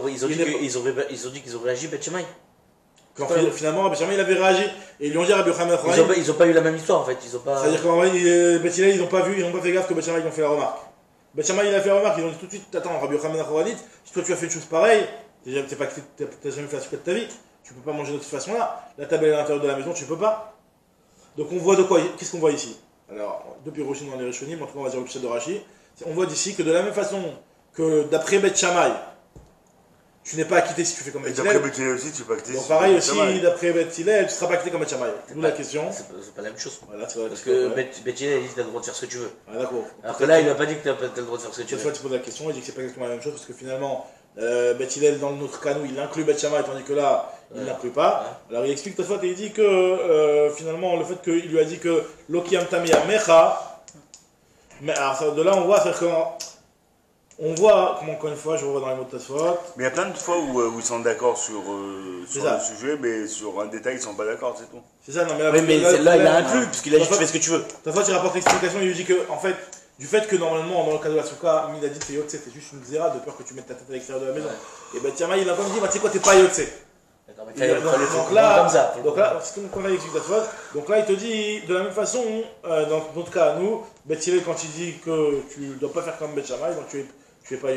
dit qu'ils ont réagi Beth Shammai. Quand finalement, Rabbi Shammai il avait réagi et ils lui ont dit à Rabbi Yochanan. Ils ont pas eu la même histoire en fait. C'est-à-dire qu'en vrai, Beth Hillel, ils n'ont pas fait gaffe que Beth Shammai ils ont fait la remarque. Beth Shammai il a fait la remarque, ils ont dit tout de suite, attends, Rabbi Yochanan si toi tu as fait une chose pareille, t'as jamais fait la souka de ta vie, tu peux pas manger de cette façon-là. La table est à l'intérieur de la maison, tu peux pas. Donc on voit de quoi, qu'est-ce qu'on voit ici? Alors, depuis Rochine dans les Rishonim, en tout cas on va dire le Pshat de Rashi, on voit d'ici que de la même façon que d'après Beth Shammai, tu n'es pas acquitté si tu fais comme Beth Hillel. D'après Beth Hillel aussi, tu n'es pas acquitté. Donc pareil aussi, d'après Beth Hillel, tu ne seras pas acquitté comme Beth Shammai. D'où la question. C'est pas la même chose. Voilà, parce que Beth Hillel dit que tu as le droit de faire ce que tu veux. Ah, d'accord. Alors que là, il n'a pas dit que tu as le droit de faire ce que tu veux. Cette fois, tu poses la question, il dit que c'est pas exactement la même chose parce que finalement, Beth Hillel, dans notre cas, il inclut Beth Shammai, tandis que là, il n'inclut pas. Alors il explique cette fois et il dit que finalement, le fait qu'il lui a dit que Loki Amtamia Mecha, mais alors de là, on voit, c'est-à-dire que. On voit, comme encore une fois, je revois dans les mots de Tosfot. Mais il y a plein de fois où ils sont d'accord sur le sujet, mais sur un détail, ils ne sont pas d'accord, c'est tout. C'est ça, non, mais là, oui, mais là il a inclus, puisqu'il a dit tu fais ce que tu veux. Tosfot, il rapporte l'explication, il lui dit que, en fait, du fait que normalement, dans le cas de la souka, il a dit que Yotse, c'est juste une zéra de peur que tu mettes ta tête à l'extérieur de la maison. Et ben, tiens, il a quand même dit, bah, tu sais quoi, t'es pas Yotse. Donc là, c'est comme on a expliqué Tosfot. Donc là, il te dit, de la même façon, dans notre cas à nous, Beth Hillel, quand il dit que tu ne dois pas faire comme Beth Shammai, donc tu ne peux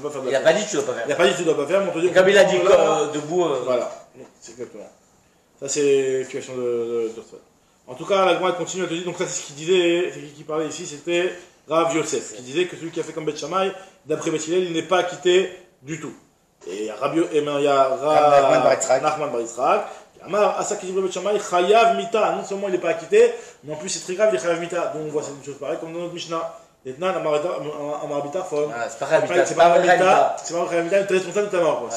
pas faire de la. Il n'a pas dit que tu ne dois pas faire. Il n'a pas dit que tu ne dois pas faire, mais on te dit. Comme il a dit debout. Voilà, c'est exactement. Ça, c'est l'explication de Tosfot. En tout cas, la Gemara continue à te dire, donc ça, c'est ce qu'il disait, c'est qui parlait ici, c'était Rav Yosef, qui disait que celui qui a fait comme Beth Shammai, d'après Beth Hillel, il n'est pas acquitté du tout. Et il y a Nachman Bar Yitzhak, Amar, Asa qui dit Beth Shammai, Chayav Mita, non seulement il n'est pas acquitté, mais en plus c'est très grave, il est Chayav Mita. Donc on voit cette chose pareille, comme dans notre Mishnah. Etnan, Amar Bitarfon. C'est pas Chayav Mita, c'est pas Chayav Mita, tu es responsable de ta mort.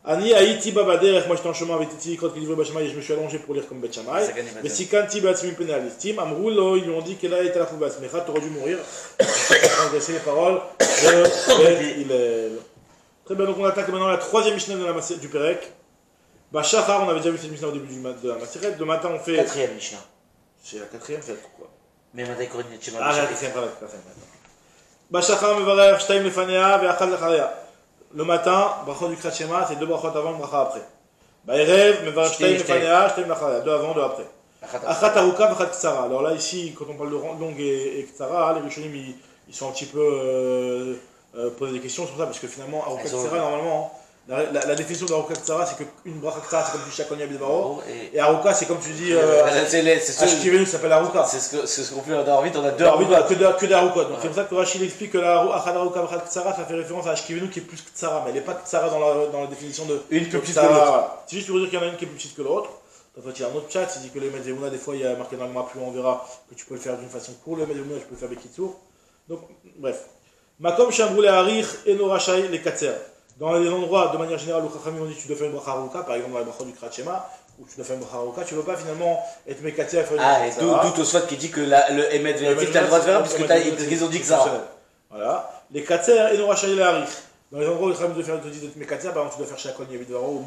Ani Haïti Babader, moi j'étais en chemin avec Titi, quand il livrait Beth Shammai, et je me suis allongé pour lire comme Beth Shammai. Mais si Kanti Batsmim Penalistim, Amroulo, ils lui ont dit qu'elle a été la Foubas, mais t'aurais dû mourir. Transgresser les paroles de Beth Hillel. Très bien, donc on attaque maintenant la troisième Mishnah du Perek. Shachar, on avait déjà vu cette Mishnah au début de la Maseret. De matin, on fait. Quatrième Mishnah. C'est la quatrième, c'est quoi? Mais matin, Corinne, tu m'as dit. Ah, la quatrième, Shachar, Mevarer, Shtaim Lefanea, Ve'achad Lecharia. Le matin, brachot du Kriyat Shema, c'est deux brachot avant, bracha après. Erev, Mevarer, Shtaim Lefanea, Shtaim Lecharia. Deux avant, deux après. Achat Aruka, Achat Ksara. Alors là, ici, quand on parle de longue et Ksara, les Rishonim, ils sont un petit peu posés des questions sur ça, parce que finalement, Aruka Tsara, normalement, la définition d'Aruka Tsara, c'est qu'une bracha Tsara, c'est comme du Shakonia Bidvaro, et Aruka, c'est comme tu dis, Ashkivenu, ça s'appelle Aruka. C'est ce qu'on fait dans vite, on a deux Aruka. Que des Aruka. Donc c'est pour ça que Rachid explique que la Achad Aruka Brachat Tsara, ça fait référence à Ashkivenu qui est plus que Tsara, mais elle n'est pas Tsara dans la définition de. Une plus petite que l'autre. C'est juste pour dire qu'il y en a une qui est plus petite que l'autre. En fait, il y a un autre chat, il dit que le Medzemouna, des fois, il y a marqué dans le map, plus on verra que tu peux le faire d'une façon courte, le Medzemouna, tu peux le faire Bekitsour. Donc, bref. Makom Shambrou Harich et Norachai les Katser. Dans les endroits, de manière générale, où Chachamim ont dit que tu dois faire une bracha Haruka, par exemple dans les bracha du Kratchema, où tu dois faire une bracha Haruka, tu ne veux pas finalement être Mekatser et faire une bracha. Ah, et d'où Tosfot qui dit que le Emet Vélatif, tu as le droit de faire, parce qu'ils ont dit que ça. Voilà. Les Katser et Norachai les Harich. Dans les endroits où les Chachamim te disent d'être Mekatser, par exemple, tu dois faire Shakol Yavidvaro ou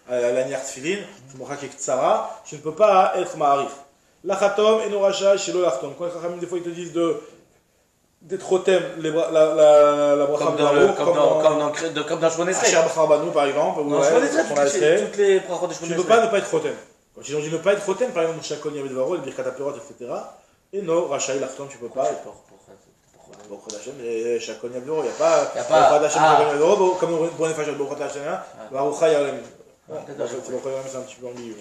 la nière Tfilin, tu bracha qui est Tsara, tu ne peux pas être Maharif. Lachatom et Norachai chez l'Olachtom. Quand les Chachamim, des fois, ils te disent d'être rotem, la bracha comme dans Shmonesrei. Asher Bacharbanou par exemple, ou toutes les brachot de Shmonesrei. Tu ne peux pas ne pas être rotem. Quand ils ont dit ne pas être rotem, par exemple, Shakol Yavidvaro, le Birkat Aperot, etc. Et no, Rachai, l'Achtom, tu ne peux pas. Beaucoup d'Hachem, et Shakol Yavidvaro, il n'y a pas. Beaucoup d'Hachem, comme pour les Fajot, beaucoup d'Hachem, Barucha Yalem. C'est un petit peu ambigu.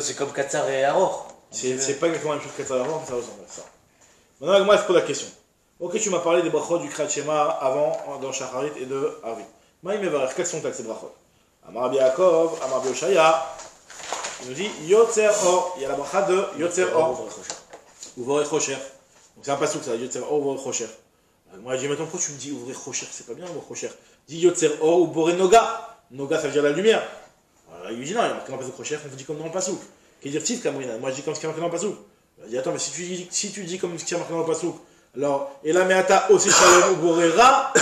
C'est comme Katsar et Aror. C'est pas exactement la même chose que Katsar et Aror, mais ça ressemble à ça. Maintenant, moi, je pose la question. Ok, tu m'as parlé des brachot du Kriyat Shema avant dans Shacharit et de Arvit. Maïm Mevarech, quels sont ces brachot? Amar Rabbi Yaakov, Amar Rabbi Oshaya, il nous dit Yotzer Or. Il y a la bracha de Yotzer Or. Ouvrez Chocher. Donc c'est un passouk ça, Yotzer Or, ouvrez Chocher. Moi je dis maintenant pourquoi tu me dis ouvrez Chocher? C'est pas bien ouvrez Chocher. Dis Yotzer Or ou Boré Noga. Noga ça veut dire la lumière. Alors, il dit non, il y a marqué dans le passouk Chocher, on vous dit comme dans le passouk. Qu'est-ce dire Tif Kamrina? Moi je dis comme ce qui est marqué dans le passouk. Il dit attends, mais si tu dis comme ce qui est marqué dans le passouk. Alors, et là, meata ose shalom ou borera,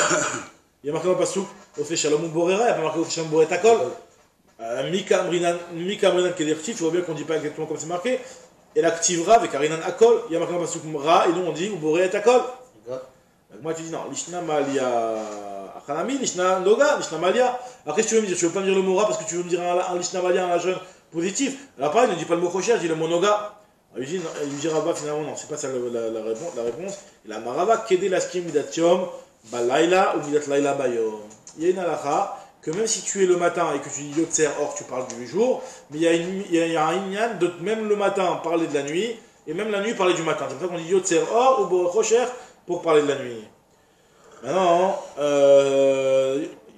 il y a marqué dans le passouk, ose shalom ou borera, il n'y a pas marqué ose shalom borera takol. Mika mrinan kedirtif, tu vois bien qu'on ne dit pas exactement comme c'est marqué. Et l'activera avec arinan akol, il y a marqué dans le passouk ra, et nous on dit ou borera takol. Moi tu dis non, lishna malia achanami, lishna noga, lishna malia. Alors qu'est-ce que tu veux me dire? Tu veux pas me dire le mot ra parce que tu veux me dire un lishna malia, un jeune positif. Alors pareil, ne dis pas le mot khocher, dis le mot noga. Il lui dit Rabba finalement non, c'est pas ça la réponse. Il a Marava Kede Laskim Midatiom Balaila ou Midat Laila Bayom. Il y a une halakha que même si tu es le matin et que tu dis Yotzer Or, tu parles du jour, mais il y a un inyan de même le matin parler de la nuit et même la nuit parler du matin. C'est pour ça qu'on dit Yotzer Or ou Borchocher pour parler de la nuit. Maintenant,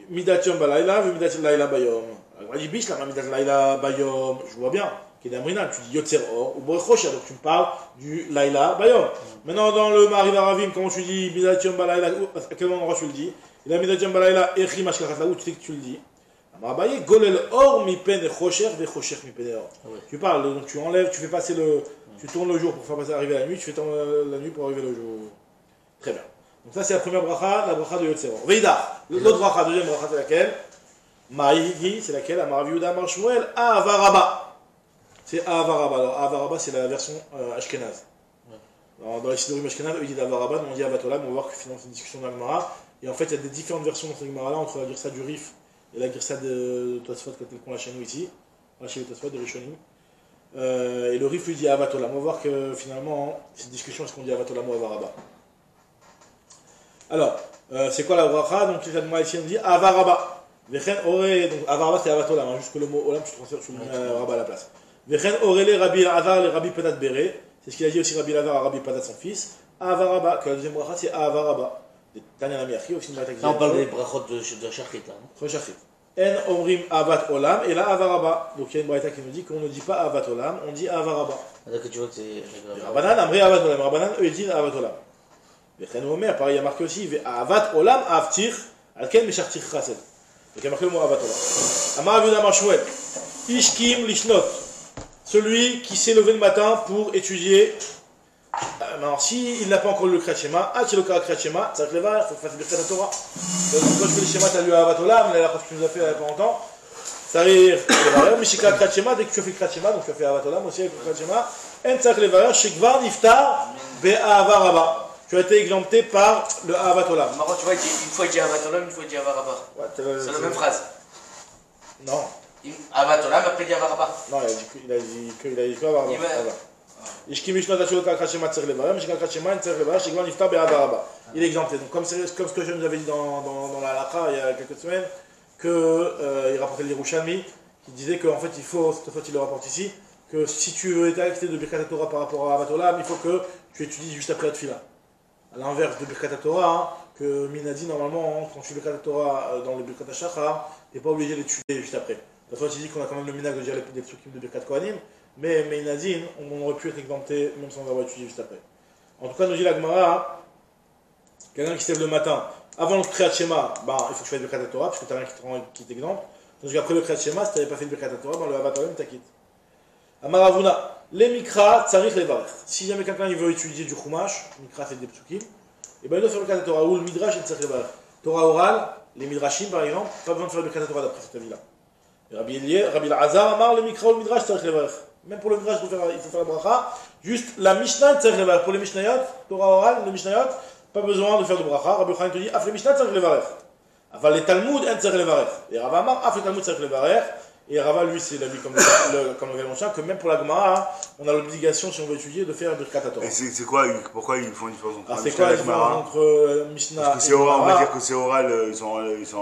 Midatiom Balaila ou Midat Laila Bayom. Alors il dit Bish la Midat Laila Bayom, je vois bien. Qui est d'Amrina, tu dis Yotzer Or ou Borchocher, donc tu me parles du Laila Bayom. Maintenant, dans le Marivaravim, comment tu dis Midatiom Balaila, à quel endroit tu le dis? Il a Midatiom Balaila, Echim Ashkachat, là où tu sais que tu le dis. Amarabaye, Golel Or, Mipen et Chocher, Vechocher, Mipen et Or. Tu parles, donc tu enlèves, tu fais passer tu tournes le jour pour faire passer arriver la nuit, tu fais tourner la nuit pour arriver le jour. Très bien. Donc ça, c'est la première bracha, la bracha de Yotzer Or. Veida, l'autre bracha, deuxième bracha, c'est laquelle? Maïgi, c'est laquelle? Amaraviuda Marshmuel, Avaraba. C'est Avaraba. Alors Avaraba, c'est la version Ashkenaz. Dans les Sidorim Ashkenaz, eux ils disent Avaraba, nous on dit Avatolam, on va voir que finalement c'est une discussion d'Agmara. Et en fait, il y a des différentes versions dans cette Agmara là entre la Girsa du Rif et la Girsa de Tosfot, telle qu'on l'a chez nous ici. On l'a chez les Tosfot, de Rishonim. Et le Rif lui dit Avatolam. On va voir que finalement, cette discussion, est-ce qu'on dit Avatolam ou Avaraba? Alors, c'est quoi la bracha? Donc, les Agmara ici, on dit Avaraba. Donc Avaraba, c'est Avatolam. Jusque le mot Olam, tu transfères, tu mets Avaraba à la place. Vechen Orele Rabbi Azar le Rabbi Padat Bere, c'est ce qu'il a dit aussi Rabbi Azar à Rabbi Padat son fils. Avaraba, que la deuxième bracha c'est Avaraba. Tanya Namiachi, aussi une bracha. Là on parle des brachot de Shachrit là. De Shachrit. En Omrim Avat Olam, et là Avaraba. Donc il y a une bracha qui nous dit qu'on ne dit pas Avat Olam, on dit Avaraba. D'accord, tu vois que c'est. Rabbanan, Amri Avat Olam, Rabbanan, eux ils disent Avat Olam. Vechen Omer, pareil, il y a marqué aussi Avat Olam Avtir, Alken Meshartir Chased. Donc il y a marqué le mot Avat Olam. Amar Aviuda Marshmuel, Ishkim Lishnot. Celui qui s'est levé le matin pour étudier. Alors, s'il n'a pas encore lu le Kriyat Shema, tu le Kriyat Shema, ça te lève, il faut faire le Kriyat Torah. Donc, quand tu fais le Shema, tu as lu à Avatolam, mais la phrase que tu nous as fait il n'y a pas longtemps. Ça arrive, mais chez le Kriyat Shema, dès que tu as fait le Kriyat Shema, donc tu as fait Avatolam aussi avec le Kriyat Shema, en Tzak Levarer, Shekvar Niftar, Be'avaraba. Tu as été exempté par le Avatolam. Marrant, tu vois, une fois il dit Avatolam, une fois il dit Avaraba. Ouais, c'est la même phrase. Non. Avatolam, après il dit Avaraba. Non, il a dit que Avaraba. Ishki Mishnah Tachot Kalkat Shema Tzerech Levarech, Mishkal Kalkat Shema Tzerech Levarech, Shigvan Niftar Be'avaraba. Il est exempté. Donc, comme ce que je nous avais dit dans la halakha il y a quelques semaines, qu'il rapportait l'Yerushalmi, qui disait qu'en fait, il faut, cette fois il le rapporte ici, que si tu veux être acquitté de Birkat Torah par rapport à Avat Olam, il faut que tu étudies juste après la Tfila. À l'inverse de Birkat Torah, que Minadi, normalement, quand tu fais Birkat Torah dans le Birkat Shachar, tu n'es pas obligé d'étudier juste après. Cette fois, tu dis qu'on a quand même le minag de dire des psukim de Birkat Kohanim, mais Minadi, on aurait pu être exempté même sans avoir étudié juste après. En tout cas, nous dit la Gemara, quelqu'un qui se lève le matin, avant le Kriyat Shema, il faut que tu fasses Birkat Torah, parce que tu n'as rien qui t'exemple. Donc après le Kriyat Shema, si tu n'avais pas fait le Birkat Torah, le Avat Olam t'acquitte. Amaravuna, les mikra, tsarich les varech. Si jamais quelqu'un il veut étudier du chumash, mikra c'est des psukim, et ben il doit faire le Birkat Torah ou le midrash et tsarich les varech. Torah orale, les midrashim par exemple, pas besoin de faire le Birkat Torah d'après cet avis-là. Rabbi Elazar amar le mikra ou le midrash tsarich les varech. Même pour le midrash il faut faire la bracha, juste la mishnah tsarich les varech. Pour les mishnayot, Torah orale, les mishnayot, pas besoin de faire de bracha. Rabbi Yochanan te dit, af les mishnah tsarich les varech. Aval les talmud en tsarich les varech. Et Rav amar af les talmud tsarich les varech. Et Rava, lui, c'est l'avis comme le Galonchien, que même pour la Gemara, on a l'obligation, si on veut étudier, de faire Birkat Torah. Et c'est quoi, pourquoi ils font une différence entre c'est quoi la différence entre Mishnah Parce que c'est oral, on va dire que c'est oral, ils sont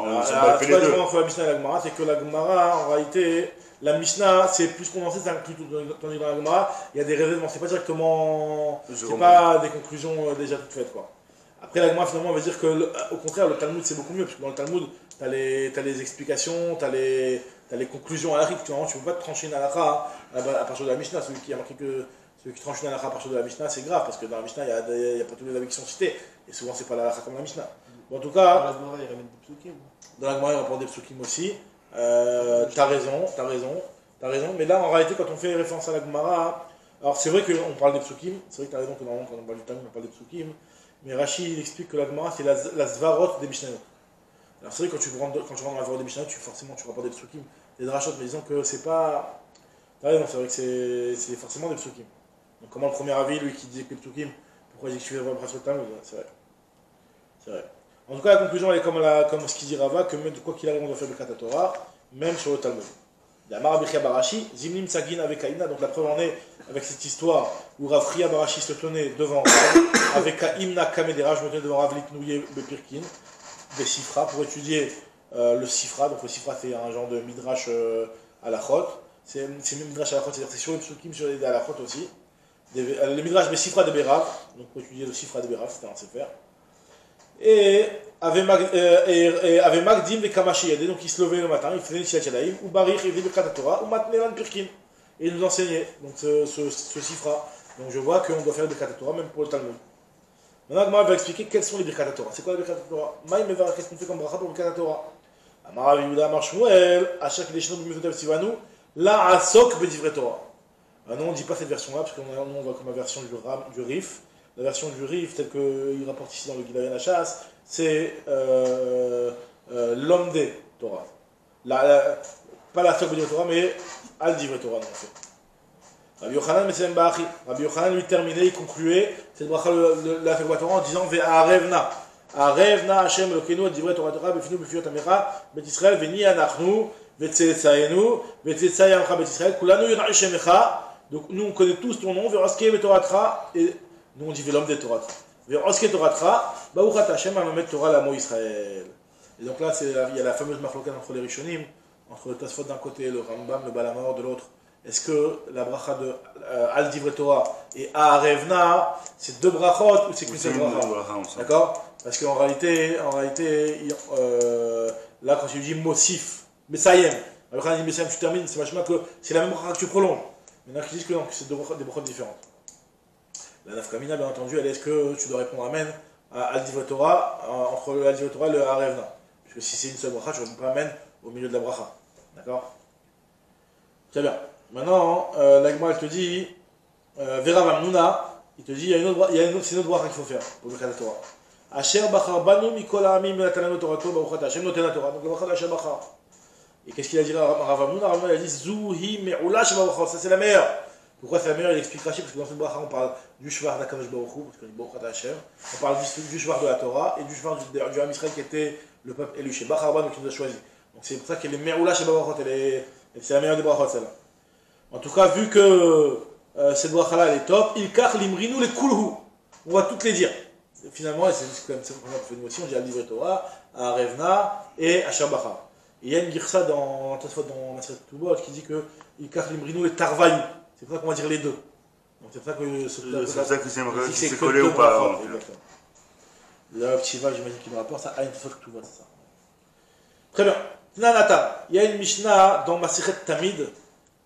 pas fait les deux. La différence entre la Mishnah et la Gemara, c'est que la Gemara, en réalité, la Mishnah, c'est plus condensé, tandis que dans la Gemara, il y a des raisonnements, c'est pas directement, c'est pas des conclusions déjà toutes faites, quoi. Après, la Gemara, finalement, on va dire que, au contraire, le Talmud, c'est beaucoup mieux, parce que dans le Talmud, t'as les explications, t'as les conclusions à la rite. Tu ne peux pas te trancher une halakha à partir de la Mishnah. Celui qui a marqué que celui qui tranche une halakha à partir de la Mishnah, c'est grave, parce que dans la Mishnah, il n'y a pas tous les avis qui sont cités. Et souvent, c'est pas la halakha comme la Mishnah. Bon, en tout cas, dans la Gemara, il ramène des psukim. Dans la Gemara, il rapporte des psukim aussi. T'as raison. Mais là, en réalité, quand on fait référence à la Gemara, alors c'est vrai qu'on parle des psukim, c'est vrai que t'as raison que normalement, quand on parle du Talmud, on parle des psukim. Mais Rashi, il explique que la Gemara, c'est la svarot des Mishnayot. Alors c'est vrai que quand tu rentres dans la voie des Mishnah, tu rapportes des psukim, des drachot, mais disons que c'est pas... Ah ouais, non, c'est vrai que c'est forcément des psukim. Donc comment le premier avis, lui qui disait que les psukim, pourquoi il dit que tu fais vraiment sur le Talmud, c'est vrai. En tout cas, la conclusion, elle est comme ce qu'il dit Rava, que même quoi qu'il arrive, on doit faire le Birkat Torah, même sur le Talmud. D'Amar Abichia Barashi, Zimnim Sagin avec Kaïna, donc la preuve en est avec cette histoire où Rav Chia Barashi se tenait devant avec Kaïmna Kamedera, je me tenais devant Rav Litnouye Bepirkin, des Sifra, pour étudier le Sifra. Donc le Sifra, c'est un genre de Midrash halachot. C'est même Midrash halachot, c'est-à-dire c'est sur les psukim, sur les halachot aussi. Le Midrash des Sifra de Berav, donc pour étudier le Sifra de Berav, c'était un sefer. Et avait Magdim et Kamashiyade, donc il se levait le matin, il faisait Nisilat Yadayim, ou Barich, il faisait Birkat Torah, ou Matnelan Pirkin. Et il nous enseignait donc ce Sifra. Donc je vois qu'on doit faire le Birkat Torah, même pour le Talmud. Maintenant, Agmara va expliquer quels sont les Birkat Torah. C'est quoi les Birkat Torah? Maïm Mevara, qu'est-ce qu'on fait comme bracha pour Birkat Torah? Amar Aviuda, Amar Shmuel, Achak Leshno B'Mivotav Sivanu, La Asok B'Divre Torah. Non, on ne dit pas cette version-là, parce qu'on voit comme la version du Rif. La version du Rif, telle qu'il rapporte ici dans le Gilayan Hachas, c'est l'homme des Torah. Pas la Asok B'Divre Torah, mais Al Divre Torah, non, en fait. Rabbi Yochanan, Mesem Ba'achi. Rabbi Yochanan lui terminait, il concluait cette bracha la Torah en disant Ve'arevna. Arevna Hashem Elokeinu, Divrei Torah Torah, Befinu Befiyot Amecha, Bet Israël, Veni Anachnu, Vetzetzayenu, Vetzetzay Amcha Bet Israël, Kulanu Yonah Shemecha. Donc nous on connaît tous ton nom, Ve'oske Betoratra, et nous on dit Ve'lom de Torah. Ve'oske Toratra, Ba'uchat Hashem Amamet Torah Lamo Israël. Et donc là, il y a la fameuse marloquette entre les Rishonim, entre le Tosfot d'un côté, le Rambam, le Balamor de l'autre. Est-ce que la bracha de Al Divre Torah et Arevna, c'est deux brachot ou c'est qu'une seule bracha? D'accord? Parce qu'en réalité, là quand tu dis Mosif, Messayem, alors quand on dit Messayem, tu termines, c'est vachement que c'est la même bracha que tu prolonges. Il y en a qui disent que non, que c'est des brachot différentes. La nafkamina, bien entendu, elle est-ce que tu dois répondre Amen à Al Divre Torah, entre le Al Divre Torah et le Arevna? Parce que si c'est une seule bracha, tu ne réponds pas Amen au milieu de la bracha. D'accord? Très bien. Maintenant, l'Agma elle te dit, Vera Mamnuna, il te dit, c'est une autre bracha qu'il faut faire pour le Birkat Torah. Asher Bachar Banu Mikol Amim Natananu Torato Baruchat Hashem Notena Torah. Donc le bracha de Asher Bachar. Et qu'est-ce qu'il a dit Rav Mamnuna? Rav Mamnuna il a dit Zuhi Me'ula Shebaruchat. Ça c'est la meilleure. Pourquoi c'est la meilleure? Il explique Rashi parce que dans cette bracha on parle du Shvar d'Akadosh Baruch Hu, parce qu'on dit Baruchat Hashem. On parle du Shvar de la Torah et du Shvar du Ham Israël qui était le peuple élu chez Bachar Banu qui nous a choisi. Donc c'est pour ça qu'elle est Me'ula Shebaruchat. C'est la meilleure des brachot celle-là. En tout cas, vu que cette bracha-là, elle est top. Ilkach limrinu les kulhu. On va toutes les dire. Finalement, c'est quand même cette première fois aussi, on dit à livre Torah, à Revna et à Shabbacha. Il y a une girsa dans Maseret Ketubot qui dit que Ilkach limrinu les tarvayu. C'est pour ça qu'on va dire les deux. Donc c'est pour ça que c'est collé ou pas. Le petit va, j'imagine qu'il me rapporte ça à une fois que tout va, c'est ça. Très bien. Nanata, il y a une Mishnah dans Maseret Tamid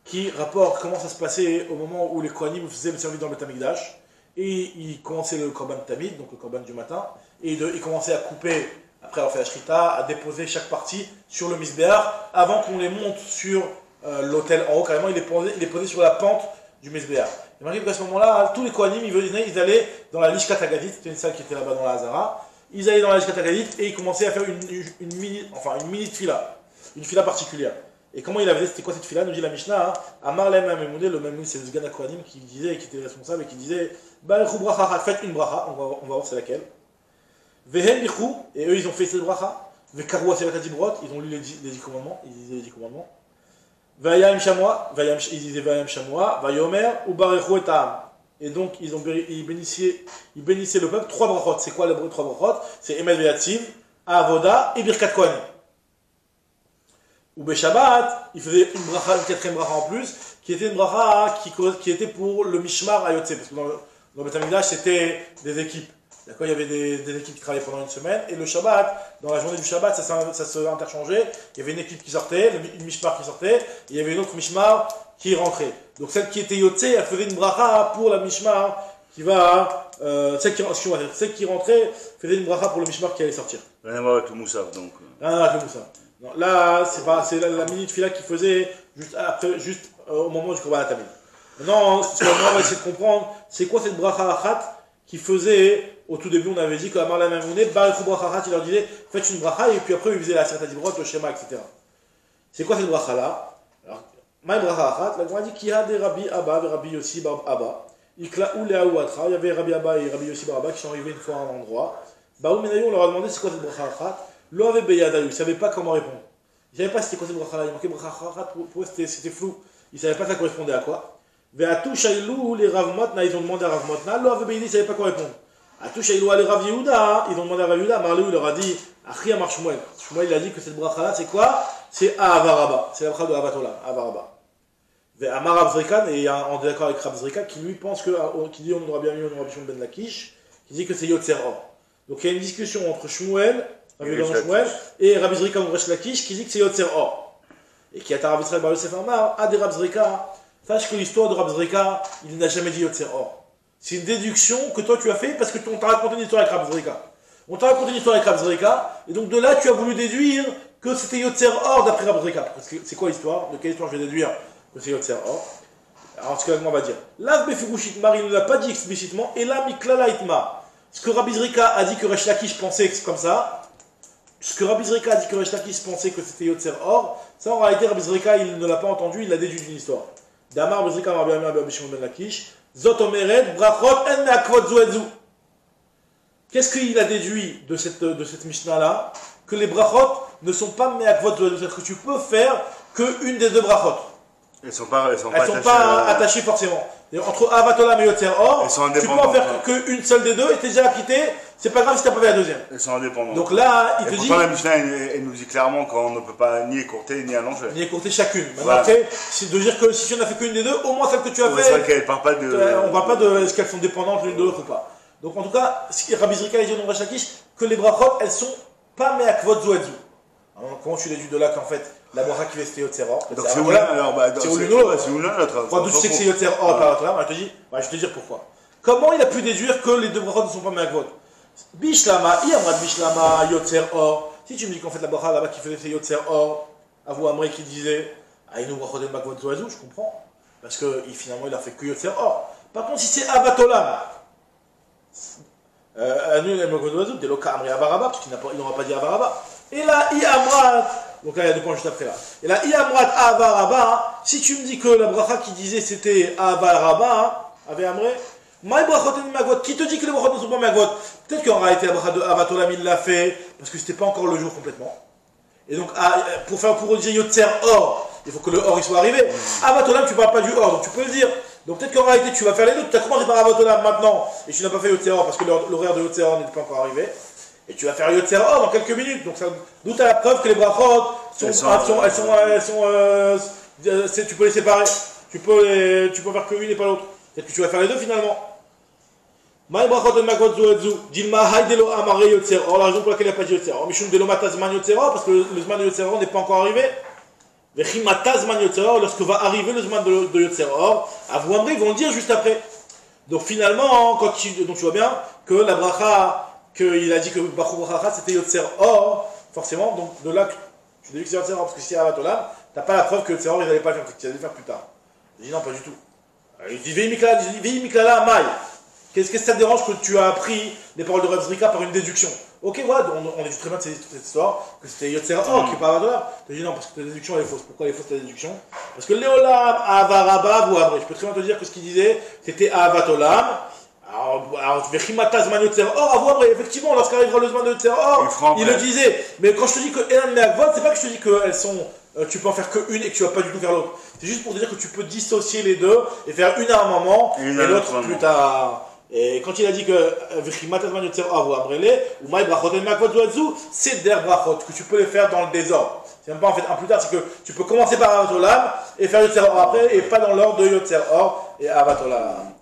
qui rapporte comment ça se passait au moment où les Kohanim faisaient le service dans le Beth Amikdash. Et ils commençaient le Korban Tamid, donc le Korban du matin, et ils commençaient à couper, après avoir fait la Shrita, à déposer chaque partie sur le Misbéach avant qu'on les monte sur l'autel en haut. Carrément, il est posé sur la pente du Misbéach. Et malgré qu'à ce moment-là, tous les Kohanim, ils allaient dans la Lishkat Hagadit, c'était une salle qui était là-bas dans la Hazara. Ils allaient dans la Lishkat Hagadit et ils commençaient à faire une mini fila, une fila particulière. Et comment il avait, c'était quoi cette fila? Nous dit la Mishnah, Amar Lem Amemoudé, le même c'est le Sgan Kohanim qui disait, qui était responsable et qui disait, Ba'echu bracha, faites une bracha, on va voir c'est laquelle. Vehen lichu, et eux ils ont fait cette bracha. Vekarou Aseret Adibrot, ils ont lu les 10 commandements, ils disaient les 10 commandements. Vayam Shamoa, ils disaient Vayam Shamoa, Vayomer, Ubarechu et Ta'am. Et donc ils bénissaient le peuple 3 brachot. C'est quoi les 3 brachot? C'est Emet Veyativ, Avoda et Birkat Kohanim. Ou Shabbat, il faisait une 4e bracha en plus, qui était une bracha qui était pour le Mishmar à Yotze, parce que dans le Beth Amikdash, c'était des équipes. D'accord, il y avait des équipes qui travaillaient pendant une semaine, et le Shabbat, dans la journée du Shabbat, ça se interchangeait. Il y avait une équipe qui sortait, une Mishmar qui sortait, et il y avait une autre Mishmar qui rentrait. Donc celle qui était Yotze, elle faisait une bracha pour la Mishmar qui va. Celle qui rentrait faisait une bracha pour le Mishmar qui allait sortir. Rien à voir avec le Moussaf, donc. Rien à voir avec le Moussaf. Non, là, c'est la minute fila qu'il faisait juste au moment du Korban Tamid. Maintenant, ce qu'on va essayer de comprendre, c'est quoi cette bracha achat qu'il faisait au tout début. On avait dit qu'Amar la Mamoune, Baruch bracha achat, il leur disait faites une bracha, et puis après il faisait la Sirta Dibrot, le schéma, etc. C'est quoi cette bracha là? Alors, ma bracha achat, la Gemara dit qu'il y a des Rabbi Abba et Rabbi Yossi Bar Abba. Iklaou Leaouatra, il y avait Rabbi Abba et Rabbi Yossi Bar Abba qui sont arrivés une fois à un endroit. Baou Menayon, on leur a demandé c'est quoi cette bracha achat. Lo avait Beyadayu, ils ne savaient pas comment répondre. Ils ne savaient pas c'était quoi cette bracha là. Il manquait bracha achat, pour eux c'était flou. Ils ne savaient pas ça correspondait à quoi. Ve'atu shailou les Rav Motna, ils ont demandé à Rav Motna. Lo avait Beyadayu, ils ne savaient pas quoi répondre. Atu shailou les Rav Yehuda, ils ont demandé à Rav Yehuda. Marlou il leur a dit Achri Amar Shmuel. Shmuel il a dit que cette bracha là c'est quoi? C'est Ahavaraba. C'est la bracha de Avatola, Ahavaraba. Ve'amar Rav Zrikan, et on est d'accord avec Rav Zrikan qui lui pense qui dit on aura bien mis on aura Bishon Ben Lakish, qui dit que c'est Yotzer Or. Donc il y a une discussion entre Shmuel et Rabbi Zrika Resh Lakish qui dit que c'est Yotzer Or. Et qui a Rabbi Israël Bar Yosef Amar, à des Rabbi Zrika, sache que l'histoire de Rabbi Zrika, il n'a jamais dit Yotzer Or. C'est une déduction que toi tu as fait parce que on t'a raconté une histoire avec Rabbi Zrika. On t'a raconté une histoire avec Rabbi Zrika, et donc de là tu as voulu déduire que c'était Yotzer Or d'après Rabbi Zrika. C'est quoi l'histoire? De quelle histoire je vais déduire que c'est Yotzer Or? Alors ce que on va dire. Lav Befirushitmar, il ne l'a pas dit explicitement, et là Miklala Itma. Ce que Rabbi Zrika a dit que Resh Lakish pensait que c'est comme ça. Ce que Rabbi Zrika a dit que Resh Lakish pensait que c'était Yotzer Or, ça en réalité Rabbi Zrika il ne l'a pas entendu, il l'a déduit d'une histoire. Damar Rabbi Zrika m'a bien mis à Bishon Ben Lakish, Zot Omeret, Brachot, En Meakvot Zoedzu. Qu'est-ce qu'il a déduit de cette Mishnah là? Que les Brachot ne sont pas Meakvot Zoedzu, c'est-à-dire que tu peux faire qu'une des deux Brachot. Elles sont pas attachées forcément. Entre Avatolam et Yotzer Or, tu peux en faire qu'une seule des deux et t'es déjà acquitté. C'est pas grave si t'as pas fait la deuxième. Elles sont indépendantes. Donc là, il te dit. La Mishnah, elle nous dit clairement qu'on ne peut pas ni écourter ni allonger. Ni écourter chacune. Voilà. Après, c'est de dire que si tu n'en as fait qu'une des deux, au moins celle que tu as fait. C'est vrai qu'elle parle pas de. On parle pas de est-ce qu'elles sont dépendantes l'une de l'autre ou pas. Donc en tout cas, Rabbi Zrika a dit au Resh Lakish que les brachot, elles sont pas meakvot zoedzu. Comment tu déduis de là qu'en fait, la bracha qui fait c'était Yotzer Or? Donc c'est où là alors? C'est où l'une ou l'autre? C'est où l'un l'autre? D'où tu sais que c'est Yotzer Or par là? Je vais te dire pourquoi. Comment il a pu déduire que les deux brachot ne sont pas meakvot? Bishlama, Yamrat Bishlama, Yotzer Or. Si tu me dis qu'en fait la bracha là-bas qui faisait c'est Yotzer Or, à vous Amré qui disait Aïnou brachot de Makvot Zoazou, je comprends. Parce que finalement il a fait que Yotzer Or. Par contre, si c'est Avatolam, Anou le Makvot Zoazou, t'es loka Amré Avaraba, parce qu'il n'aura pas dit Avaraba. Et là, Yamrat, donc là il y a 2 points juste après là. Et là, Yamrat Avaraba, si tu me dis que la bracha qui disait c'était Avaraba, Ave Amré, qui te dit que les brachot ne sont pas magvot? Peut-être qu'en réalité la bracha de Avatolam il l'a fait parce que c'était pas encore le jour complètement. Et donc pour dire Yotzer Or, il faut que le Or il soit arrivé. Avatolam tu parles pas du Or, donc tu peux le dire. Donc peut-être qu'en réalité tu vas faire les deux, tu as commencé par Avatolam maintenant et tu n'as pas fait Yotzer Or parce que l'horaire de Yotzer Or n'était pas encore arrivé. Et tu vas faire Yotzer Or dans quelques minutes. Donc d'où tu as la preuve que les brachot tu peux les séparer. Tu peux faire que une et pas l'autre. Peut-être que tu vas faire les deux finalement. La raison pour laquelle il n'y a pas dit Yotzer Or, Mishum de Lomata Zman Yotzer Or, parce que le Zman de Yotzer Or n'est pas encore arrivé. Lorsque va arriver le Zman de Yotzer Or, Avou Amri, ils vont le dire juste après. Donc finalement, donc tu vois bien que la bracha, qu'il a dit que Baruch Bracha c'était Yotzer Or, forcément, donc de là, tu dis que c'est Yotzer Or, parce que si c'est Avatolam, tu n'as pas la preuve que Yotzer Or, ils n'allaient pas le faire, qu'ils allaient le faire plus tard. Je dis non, pas du tout. Il dit Vehi Miklala Maï. Qu'est-ce que ça te dérange que tu as appris les paroles de Rav Zrika par une déduction? Ok, voilà, on est très bien de cette histoire, que c'était Yotzer Or qui est pas Avatolam. Tu dis non, parce que ta déduction elle est fausse. Pourquoi elle est fausse ta déduction? Parce que Léolam, Avaraba, ou Avré. Je peux très bien te dire que ce qu'il disait, c'était Avatolam. Alors, Vechimata Zman Yotzer Or, Avou Avré. Effectivement, lorsqu'arrivera le Zman de Yotzer Or, il le disait. Mais quand je te dis que Elan Meakvot, c'est pas que je te dis qu'elles sont. Tu peux en faire qu'une et que tu vas pas du tout faire l'autre. C'est juste pour te dire que tu peux dissocier les deux et faire une à un moment et l'autre plus tard. Et quand il a dit que c'est der brachot, que tu peux les faire dans le désordre. C'est même pas en fait un plus tard, c'est que tu peux commencer par Avatolam et faire Yotzer Or après et pas dans l'ordre de Yotzer Or et Avatolam.